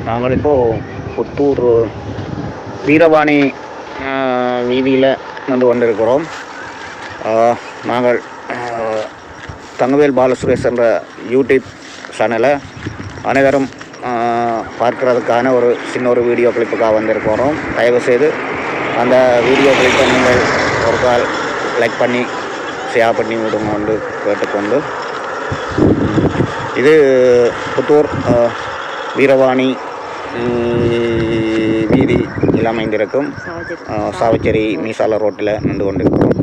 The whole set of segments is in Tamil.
நாங்கள் இப்போது புத்தூர் வீரவாணி வீதியில் வந்து கொண்டிருக்கிறோம். நாங்கள் தங்கவேல் பாலசுரேஷ் என்ற யூடியூப் சேனலை அனைவரும் பார்க்கிறதுக்கான ஒரு சின்ன ஒரு வீடியோ கிளிப்புக்காக வந்திருக்கிறோம். தயவுசெய்து அந்த வீடியோ கிளிப்பை நீங்கள் ஒரு கால் லைக் பண்ணி ஷேர் பண்ணி விடுங்க கொண்டு கேட்டுக்கொண்டு, இது புத்தூர் வீரவாணி வீதியில் அமைந்திருக்கும் சாவச்சேரி மீசால ரோட்டில் நின்று கொண்டிருக்கிறோம்.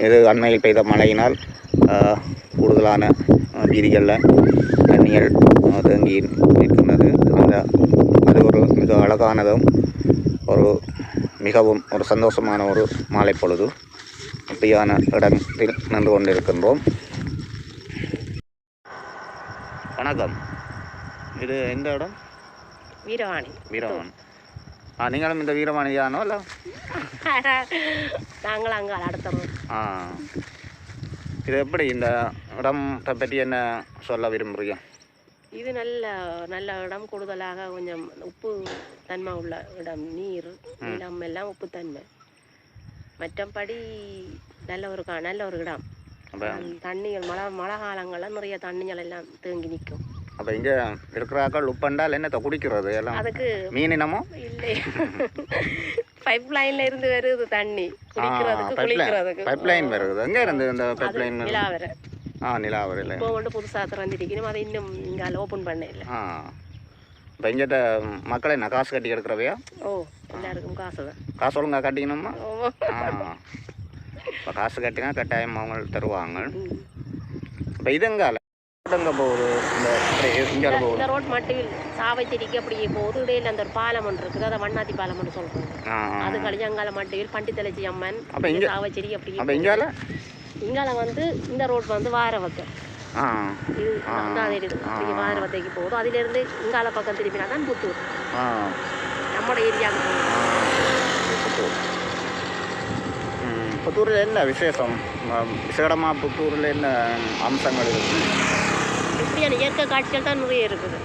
இது அண்மையில் பெய்த மழையினால் கூடுதலான வீதிகளில் தண்ணீர் தேங்கி இருக்கின்றது. அது ஒரு மிக அழகானதும் மிகவும் ஒரு சந்தோஷமான ஒரு மாலை பொழுது. அப்படியான இடத்தில் நின்று கொண்டிருக்கின்றோம். வணக்கம். இது எந்த இடம்? வீரவாணி. நீங்களும் இந்த வீரவாணி தானோ? இல்லை, நாங்களும் அங்கே அடுத்தோம். இது எப்படி இந்த இடத்தை பற்றி என்ன சொல்ல விரும்புகிறீங்க? இது நல்ல இடம். கூடுதலாக கொஞ்சம் உப்பு தன்மை உள்ள இடம். நீர் நிலம் எல்லாம் உப்பு தன்மை. மற்றபடி நல்ல ஒரு இடம். தண்ணிகள் மழை காலங்களில் நிறைய தண்ணிகள் எல்லாம் தேங்கி நிற்கும். அப்போ இங்கே இருக்கிறாக்கள் உப்பண்டால் என்னத்தை குடிக்கிறது? எல்லாம் அதுக்கு மீன் இனமோ இல்லை, பைப் லைன்ல இருந்து வருது தண்ணி குடிக்கிறதுக்கு, குளிக்கிறதுக்கு. பைப் லைன் வருது. எங்கே இருந்து இந்த பைப் லைன்? நிலாவரை. நிலாவரையில் இப்போ கொண்டு புதுசாக திறந்துட்டிக்கணும். அதை இன்னும் இங்கே ஓப்பன் பண்ண இல்லை. இப்போ இங்கிட்ட மக்களை என்ன காசு கட்டி எடுக்கிறவையா? எல்லாருக்கும் காசு தான். காசு ஒழுங்கா கட்டிக்கணுமா? இப்போ காசு கட்டினா கட்டாயம் அவங்க தருவாங்க. இப்போ இதுங்கால போகுது இந்த ரோட் மட்டும் சாவச்சேரிக்கு அப்படியே போகுது. இடையில அந்த ஒரு பாலம் ஒன்று இருக்குது, அதை வண்ணாத்தி பாலம் ஒன்று சொல்றாங்க. அது கலிஜங்கால மட்டும் பண்டித்தலைச்சி அம்மன் சாவச்சேரி அப்படியே. இங்கால வந்து இந்த ரோட் வந்து வாரவத்தை வாரவத்தைக்கு போகுது. அதுல இருந்து இங்கால பக்கம் திரும்பினா தான் புத்தூர், நம்மளோட ஏரியாவுக்கு போகுது. புத்தூரில் என்ன விசேஷம்? விசேடமாக புத்தூரில் என்ன அம்சங்கள் இருக்கு? இப்படியான இயற்கை காட்சிகள் தான் நிறைய இருக்குது.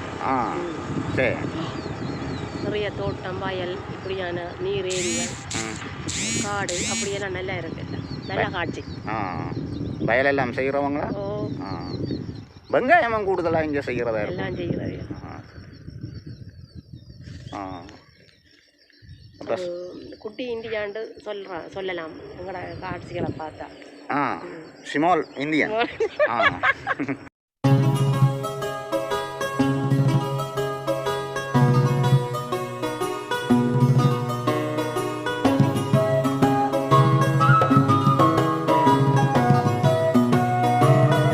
சரி, நிறைய தோட்டம், வயல், இப்படியான நீர், ஏரிகள், காடு அப்படியெல்லாம் நல்லா இருக்கு. நல்ல காட்சி. வயலெல்லாம் செய்கிறவங்களா? வெங்காயம் கூடுதலாக இங்கே செய்கிறதா? எல்லாம் செய்கிறது. குட்டி இந்தியாண்டு சொல்லலாம் எங்களோட காட்சிகளை பார்த்தா. Small Indian.